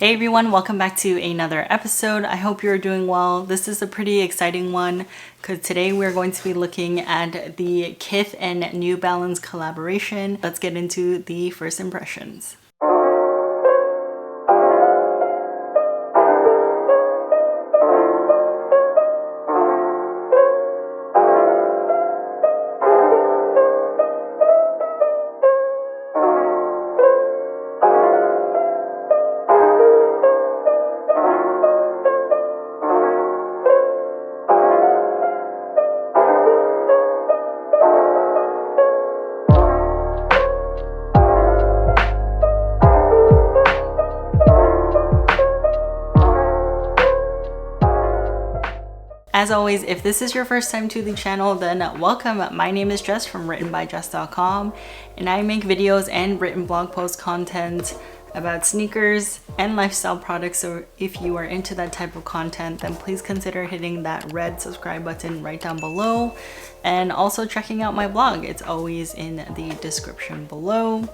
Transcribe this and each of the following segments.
Hey everyone, welcome back to another episode. I hope you're doing well. This is a pretty exciting one because today we're going to be looking at the Kith and New Balance collaboration. Let's get into the first impressions. As always, if this is your first time to the channel, then welcome. My name is Jess from writtenbyjess.com, and I make videos and written blog post content about sneakers and lifestyle products. So if you are into that type of content, then please consider hitting that red subscribe button right down below, and also checking out my blog. It's always in the description below.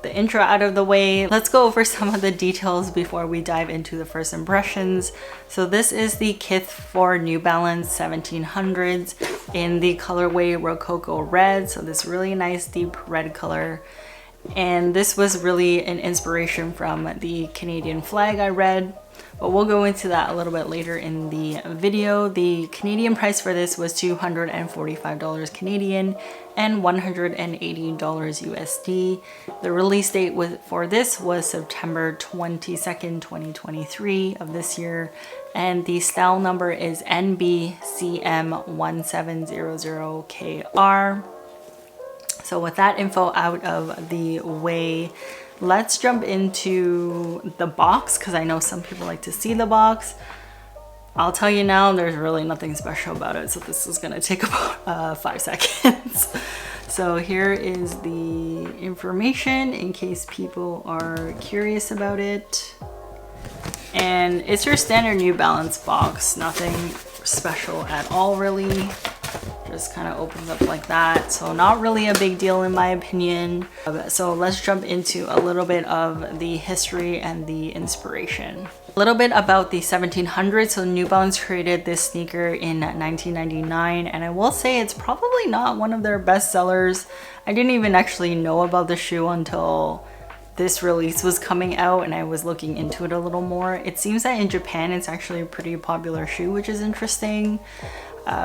The intro out of the way, let's go over some of the details before we dive into the first impressions. So this is the Kith for New Balance 1700s in the colorway Rococco Red. So this really nice deep red color. And this was really an inspiration from the Canadian flag I read, but we'll go into that a little bit later in the video. The Canadian price for this was $245 Canadian and $180 USD. The release date for this was September 22nd, 2023 of this year, and the style number is NBCM1700KR. So with that info out of the way, let's jump into the box because I know some people like to see the box. I'll tell you now, there's really nothing special about it, so this is gonna take about 5 seconds. So here is the information in case people are curious about it. And it's your standard New Balance box, nothing special at all really. Just kind of opens up like that, so not really a big deal in my opinion. So let's jump into a little bit of the history and the inspiration. A little bit about the 1700s. So New Balance created this sneaker in 1999, and I will say it's probably not one of their best sellers. I didn't even actually know about the shoe until this release was coming out and I was looking into it a little more. It seems that in Japan it's actually a pretty popular shoe, which is interesting.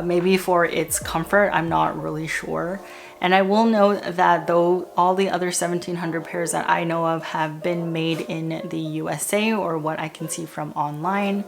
Maybe for its comfort, I'm not really sure. And I will note that though all the other 1700 pairs that I know of have been made in the USA, or what I can see from online,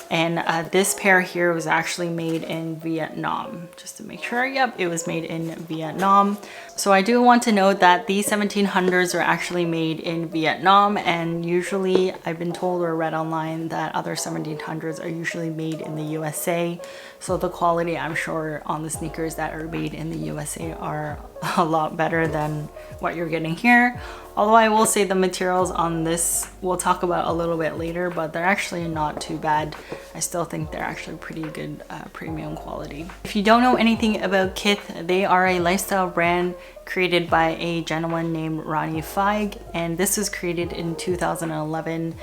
and this pair here was actually made in Vietnam. Just to make sure, yep, it was made in Vietnam. So I do want to note that these 1700s are actually made in Vietnam, and usually I've been told or read online that other 1700s are usually made in the USA. So the quality, I'm sure, on the sneakers that are made in the USA are a lot better than what you're getting here. Although I will say the materials on this we'll talk about a little bit later, but they're actually not too bad. I still think they're actually pretty good premium quality. If you don't know anything about Kith, they are a lifestyle brand created by a gentleman named Ronnie Feig, and this was created in 2011.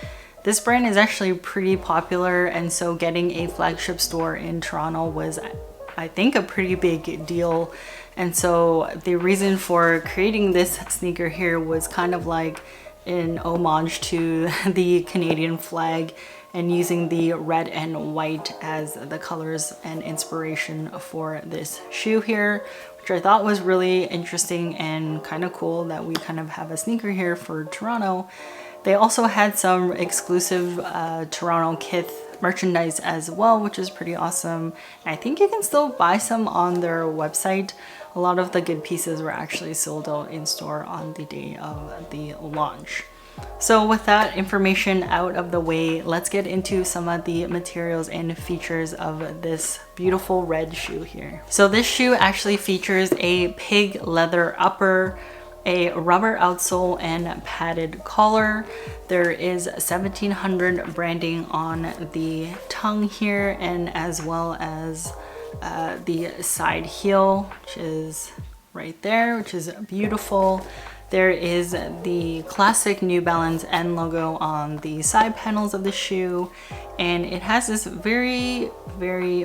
This brand is actually pretty popular, and so getting a flagship store in Toronto was, I think, a pretty big deal. And so the reason for creating this sneaker here was kind of like an homage to the Canadian flag and using the red and white as the colors and inspiration for this shoe here, which I thought was really interesting and kind of cool that we kind of have a sneaker here for Toronto. They also had some exclusive Toronto Kith merchandise as well, which is pretty awesome. And I think you can still buy some on their website. A lot of the good pieces were actually sold out in store on the day of the launch. So with that information out of the way, let's get into some of the materials and features of this beautiful red shoe here. So this shoe actually features a pig leather upper, a rubber outsole, and padded collar. There is 1700 branding on the tongue here, and as well as the side heel, which is right there, which is beautiful. There is the classic New Balance N logo on the side panels of the shoe, and it has this very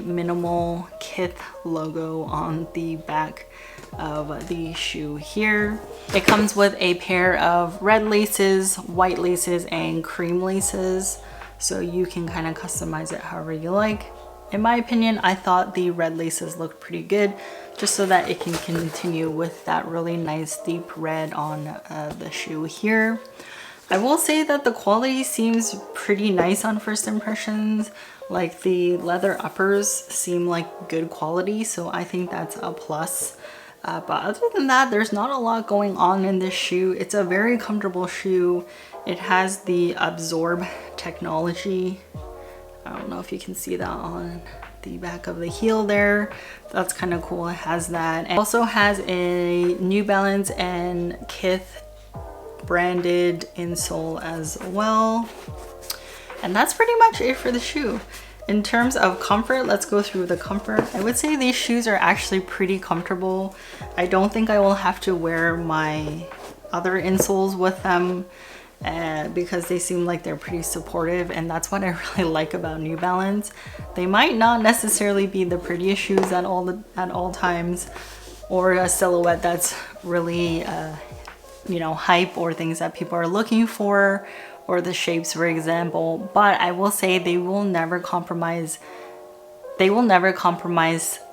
minimal Kith logo on the back of the shoe here. It comes with a pair of red laces, white laces, and cream laces, so you can kind of customize it however you like. In my opinion, I thought the red laces looked pretty good, just so that it can continue with that really nice deep red on the shoe here. I will say that the quality seems pretty nice on first impressions. Like the leather uppers seem like good quality, so I think that's a plus. But other than that, there's not a lot going on in this shoe. It's a very comfortable shoe. It has the absorb technology. I don't know if you can see that on the back of the heel there. That's kind of cool. It has that. It also has a New Balance and Kith branded insole as well. And that's pretty much it for the shoe. In terms of comfort, let's go through the comfort. I would say these shoes are actually pretty comfortable. I don't think I will have to wear my other insoles with them because they seem like they're pretty supportive, and that's what I really like about New Balance. They might not necessarily be the prettiest shoes at all times, or a silhouette that's really you know, hype or things that people are looking for, or the shapes, for example. But I will say they will never compromise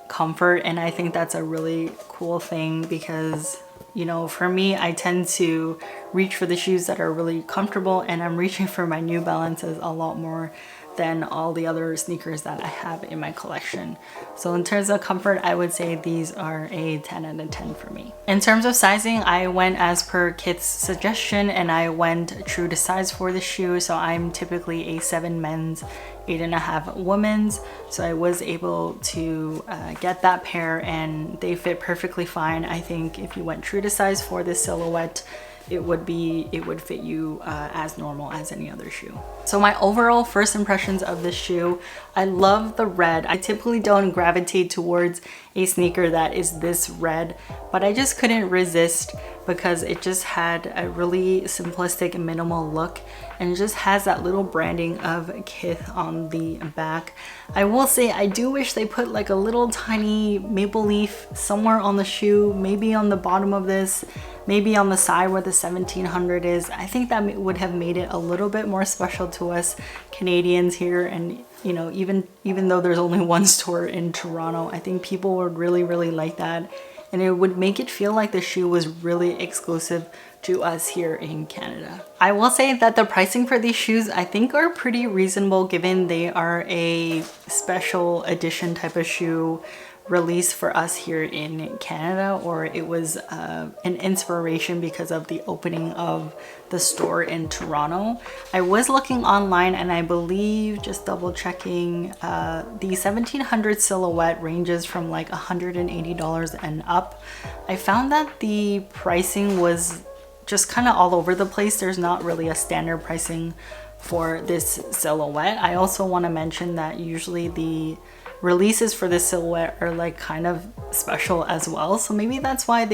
comfort, and I think that's a really cool thing because, you know, for me, I tend to reach for the shoes that are really comfortable, and I'm reaching for my New Balances a lot more than all the other sneakers that I have in my collection. So in terms of comfort, I would say these are a 10 out of 10 for me. In terms of sizing, I went as per Kith's suggestion, and I went true to size for the shoe. So I'm typically a 7 men's, 8.5 women's. So I was able to get that pair, and they fit perfectly fine. I think if you went true to size for this silhouette, it would fit you as normal as any other shoe. So my overall first impressions of this shoe, I love the red. I typically don't gravitate towards a sneaker that is this red, but I just couldn't resist because it just had a really simplistic minimal look, and it just has that little branding of Kith on the back. I will say I do wish they put like a little tiny maple leaf somewhere on the shoe, maybe on the bottom of this, maybe on the side where the 1700 is. I think that would have made it a little bit more special to us Canadians here. And you know, even though there's only one store in Toronto, I think people would really like that, and it would make it feel like the shoe was really exclusive to us here in Canada. I will say that the pricing for these shoes I think are pretty reasonable, given they are a special edition type of shoe released for us here in Canada, or it was an inspiration because of the opening of the store in Toronto. I was looking online, and I believe, just double checking, the 1700 silhouette ranges from like $180 and up. I found that the pricing was just kind of all over the place. There's not really a standard pricing for this silhouette. I also want to mention that usually the releases for this silhouette are like kind of special as well, so maybe that's why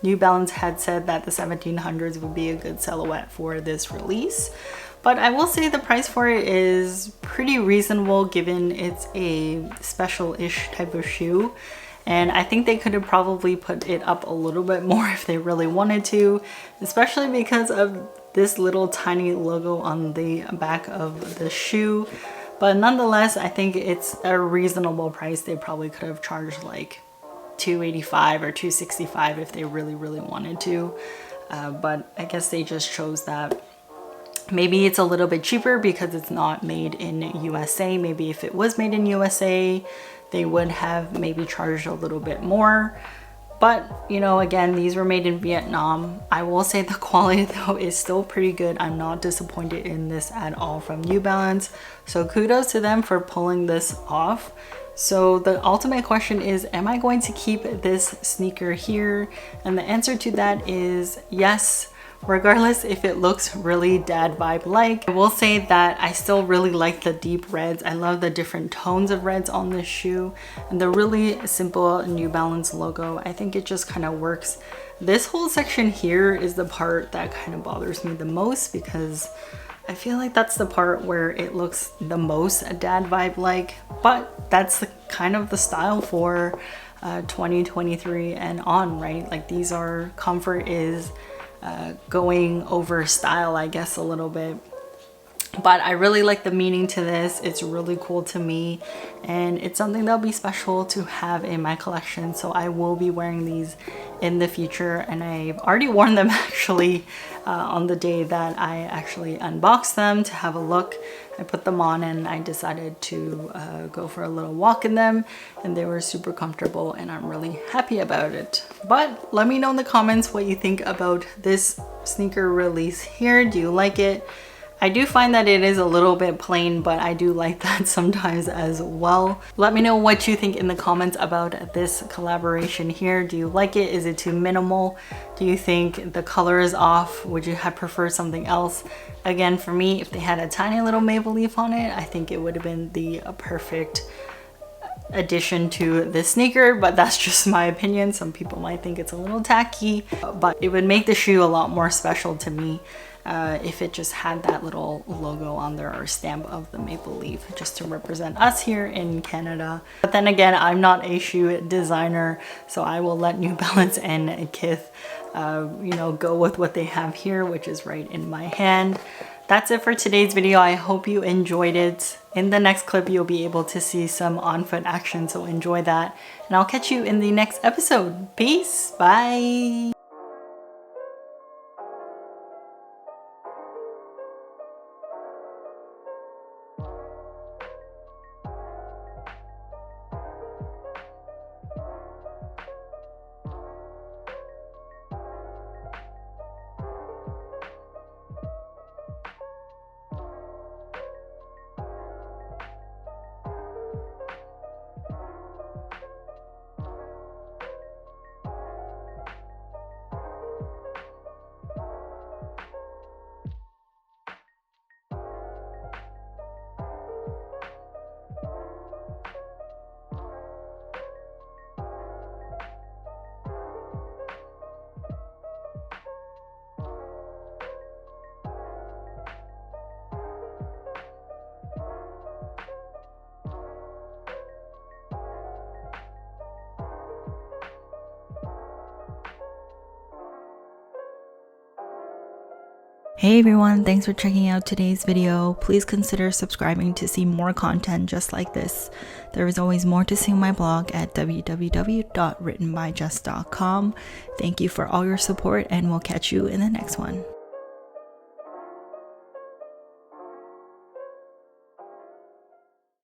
New Balance had said that the 1700s would be a good silhouette for this release. But I will say the price for it is pretty reasonable, given it's a special-ish type of shoe, and I think they could have probably put it up a little bit more if they really wanted to, especially because of this little tiny logo on the back of the shoe. But nonetheless, I think it's a reasonable price. They probably could have charged like $285 or $265 if they really wanted to. But I guess they just chose that. Maybe it's a little bit cheaper because it's not made in USA. Maybe if it was made in USA, they would have maybe charged a little bit more. But, you know, again, these were made in Vietnam. I will say the quality though is still pretty good. I'm not disappointed in this at all from New Balance. So kudos to them for pulling this off. So the ultimate question is, am I going to keep this sneaker here? And the answer to that is yes, regardless if it looks really dad vibe like. I will say that I still really like the deep reds. I love the different tones of reds on this shoe, and the really simple New Balance logo. I think it just kind of works This whole section here is the part that kind of bothers me the most, because I feel like that's the part where it looks the most dad vibe like, but that's the kind of the style for 2023 and on, right? Like these are, comfort is going over style, I guess, a little bit. But I really like the meaning to this. It's really cool to me, and it's something that'll be special to have in my collection. So I will be wearing these in the future, and I've already worn them actually on the day that I actually unboxed them to have a look. I put them on and I decided to go for a little walk in them, and they were super comfortable, and I'm really happy about it. But let me know in the comments what you think about this sneaker release here. Do you like it? I do find that it is a little bit plain, but I do like that sometimes as well. Let me know what you think in the comments about this collaboration here. Do you like it? Is it too minimal? Do you think the color is off? Would you have preferred something else? Again, for me, if they had a tiny little maple leaf on it, I think it would have been the perfect addition to this sneaker, but that's just my opinion. Some people might think it's a little tacky, but it would make the shoe a lot more special to me if it just had that little logo on there or stamp of the maple leaf, just to represent us here in Canada. But then again, I'm not a shoe designer, so I will let New Balance and Kith you know, go with what they have here, which is right in my hand. That's it for today's video. I hope you enjoyed it. In the next clip, you'll be able to see some on-foot action, so enjoy that. And I'll catch you in the next episode. Peace. Bye. Hey everyone, thanks for checking out today's video. Please consider subscribing to see more content just like this. There is always more to see on my blog at www.writtenbyjess.com. Thank you for all your support, and we'll catch you in the next one.